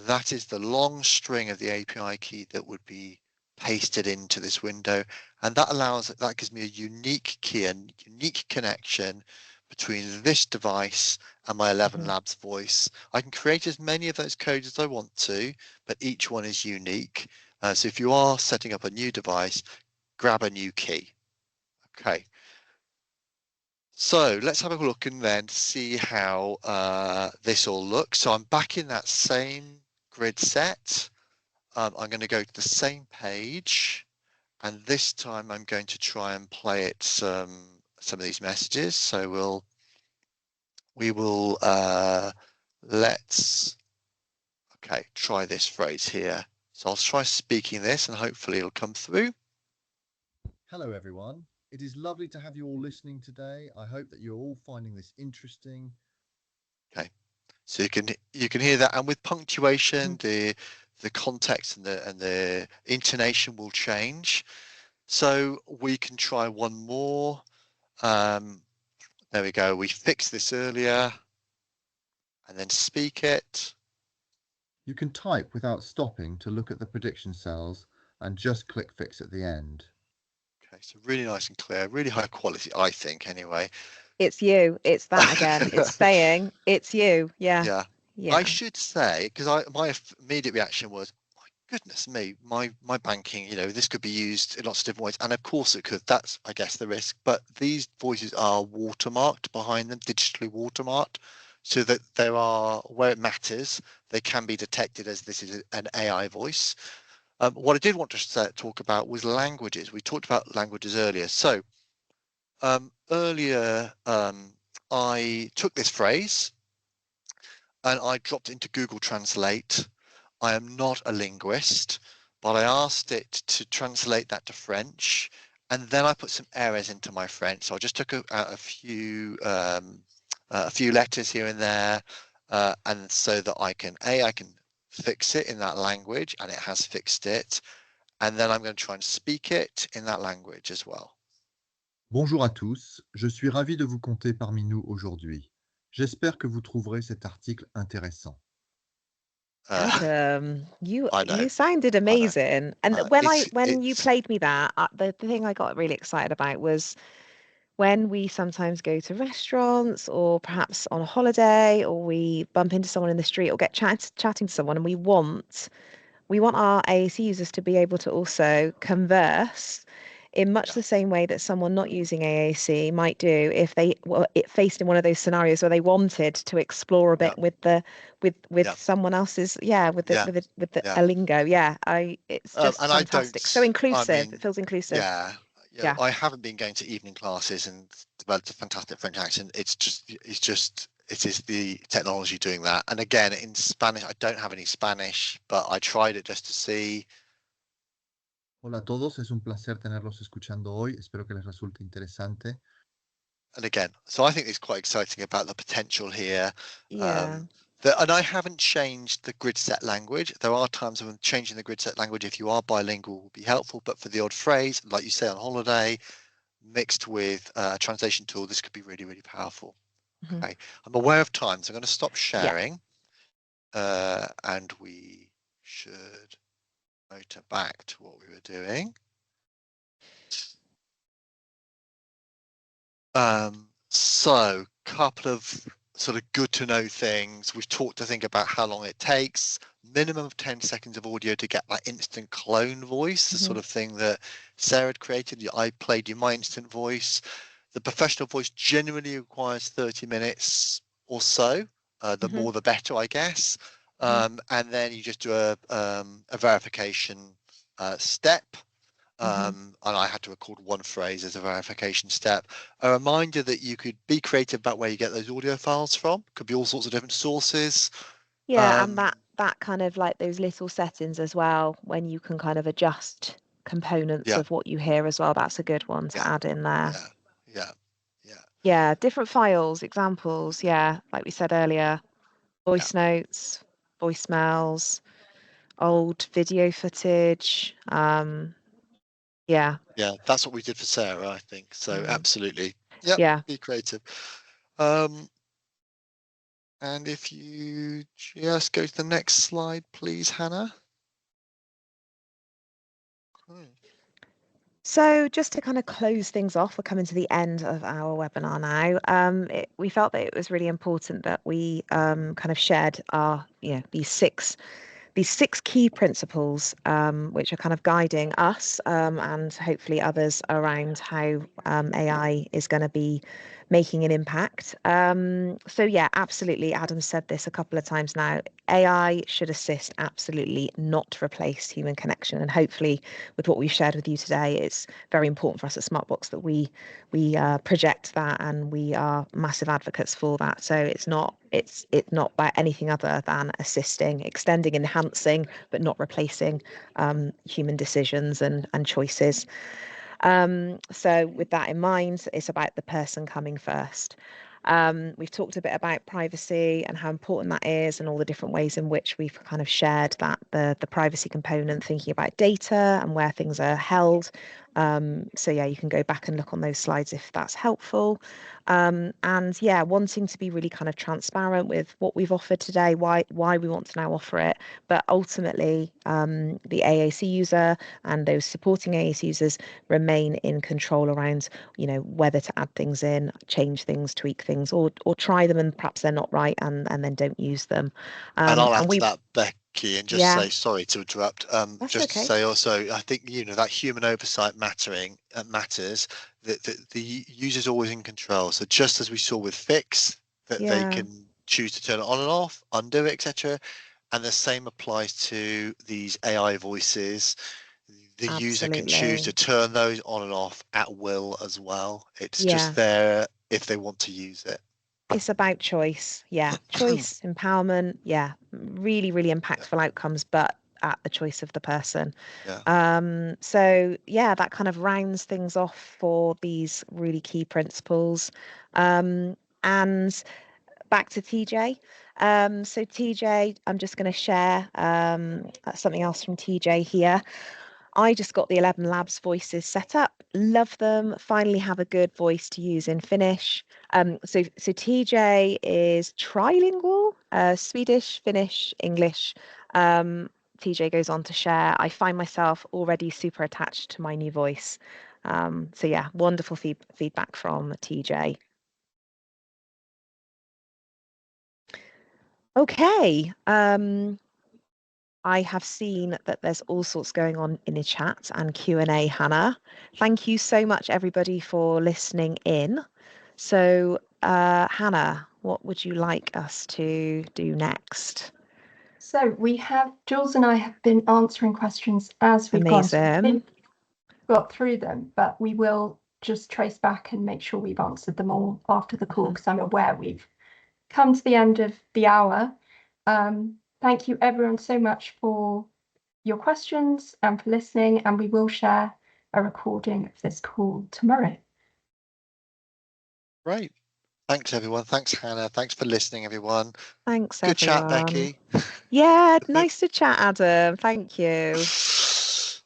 that is the long string of the API key that would be pasted into this window. And that gives me a unique key and unique connection between this device and my ElevenLabs voice. I can create as many of those codes as I want to, but each one is unique. So if you are setting up a new device, grab a new key. Okay. So let's have a look and then see how this all looks. So I'm back in that same grid set. I'm going to go to the same page, and this time I'm going to try and play it some of these messages. So we will let's try this phrase here. So I'll try speaking this, and hopefully it'll come through. Hello, everyone. It is lovely to have you all listening today. I hope that you're all finding this interesting. Okay, so you can hear that, and with punctuation, the context and the intonation will change. So we can try one more. There we go. We fixed this earlier, and then speak it. You can type without stopping to look at the prediction cells and just click fix at the end. Okay, so really nice and clear, really high quality, I think, anyway. It's you. It's that again. It's saying it's you. Yeah. I should say, because my immediate reaction was, my goodness me, my banking, this could be used in lots of different ways. And of course it could. That's, I guess, the risk. But these voices are watermarked behind them, digitally watermarked, so that there are, where it matters, they can be detected as this is an AI voice. What I did want to talk about was languages. We talked about languages earlier. So earlier, I took this phrase and I dropped it into Google Translate. I am not a linguist, but I asked it to translate that to French, and then I put some errors into my French. So I just took a few letters here and there, and so that I can fix it in that language, and it has fixed it. And then I'm going to try and speak it in that language as well. Bonjour à tous, je suis ravi de vous compter parmi nous aujourd'hui. J'espère que vous trouverez cet article intéressant. Adam, you I know. sounded amazing. And when you it's played me that, the thing I got really excited about was when we sometimes go to restaurants or perhaps on a holiday, or we bump into someone in the street or get chatting to someone, and we want our AAC users to be able to also converse in much the same way that someone not using AAC might do if they were faced in one of those scenarios where they wanted to explore a bit with someone else's with a lingo. It's just and fantastic. So inclusive. It feels inclusive. Yeah. I haven't been going to evening classes and developed a fantastic French accent. It is the technology doing that. And again, in Spanish, I don't have any Spanish, but I tried it just to see. Hola a todos, es un placer tenerlos escuchando hoy. Espero que les resulte interesante. And again, so I think it's quite exciting about the potential here. Yeah. And I haven't changed the grid set language. There are times when changing the grid set language, if you are bilingual, will be helpful. But for the odd phrase, like you say on holiday, mixed with a translation tool, this could be really, really powerful. Mm-hmm. Okay, I'm aware of time, so I'm going to stop sharing, and we should motor back to what we were doing. So couple of sort of good to know things. We've talked to think about how long it takes, minimum of 10 seconds of audio to get that instant clone voice, the sort of thing that Sarah had created. I played you my instant voice. The professional voice generally requires 30 minutes or so. The more the better, I guess. And then you just do a verification step. And I had to record one phrase as a verification step. A reminder that you could be creative about where you get those audio files from. Could be all sorts of different sources. And that kind of like those little settings as well, when you can kind of adjust components of what you hear as well. That's a good one to add in there. Yeah, different files, examples. Yeah, like we said earlier, voice notes, voicemails, old video footage. Yeah, that's what we did for Sarah, I think. So absolutely. Be creative. And if you just go to the next slide, please, Hannah. So just to kind of close things off, we're coming to the end of our webinar now. We felt that it was really important that we kind of shared our, these six key principles, which are kind of guiding us and hopefully others around how AI is going to be making an impact. So yeah, absolutely. Adam said this a couple of times now. AI should assist, absolutely, not replace human connection. And hopefully, with what we've shared with you today, it's very important for us at Smartbox that we project that, and we are massive advocates for that. So it's not by anything other than assisting, extending, enhancing, but not replacing human decisions and choices. So with that in mind, it's about the person coming first. We've talked a bit about privacy and how important that is, and all the different ways in which we've kind of shared that the privacy component, thinking about data and where things are held. So yeah, you can go back and look on those slides if that's helpful. And yeah, wanting to be really kind of transparent with what we've offered today, why we want to now offer it, but ultimately the AAC user and those supporting AAC users remain in control around, whether to add things in, change things, tweak things, or try them and perhaps they're not right and then don't use them. And I'll add to that, Becky, and just say, sorry to interrupt, just to say also, I think, that human oversight matters, that the user's always in control. So just as we saw with Fix, that they can choose to turn it on and off, undo it, etc. And the same applies to these AI voices. The user can choose to turn those on and off at will as well. It's just there if they want to use it. It's about choice. Choice, empowerment. Really, really impactful outcomes. But at the choice of the person. Yeah. So yeah, that kind of rounds things off for these really key principles. And back to TJ. So TJ, I'm just going to share something else from TJ here. I just got the ElevenLabs voices set up. Love them. Finally have a good voice to use in Finnish. So TJ is trilingual, Swedish, Finnish, English. TJ goes on to share, I find myself already super attached to my new voice. So yeah, wonderful feedback from TJ. Okay. I have seen that there's all sorts going on in the chat and Q&A, Hannah. Thank you so much, everybody, for listening in. So, Hannah, what would you like us to do next? So Jules and I have been answering questions as we've gone. So I think we've got through them, but we will just trace back and make sure we've answered them all after the call, because I'm aware we've come to the end of the hour. Thank you everyone so much for your questions and for listening, and we will share a recording of this call tomorrow. Great. Thanks everyone. Thanks Hannah. Thanks for listening everyone. Thanks Good everyone. chat, Becky. Yeah, nice to chat, Adam. Thank you.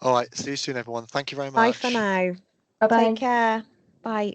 All right, see you soon everyone. Thank you very much. Bye for now. Bye-bye. Take care. Bye.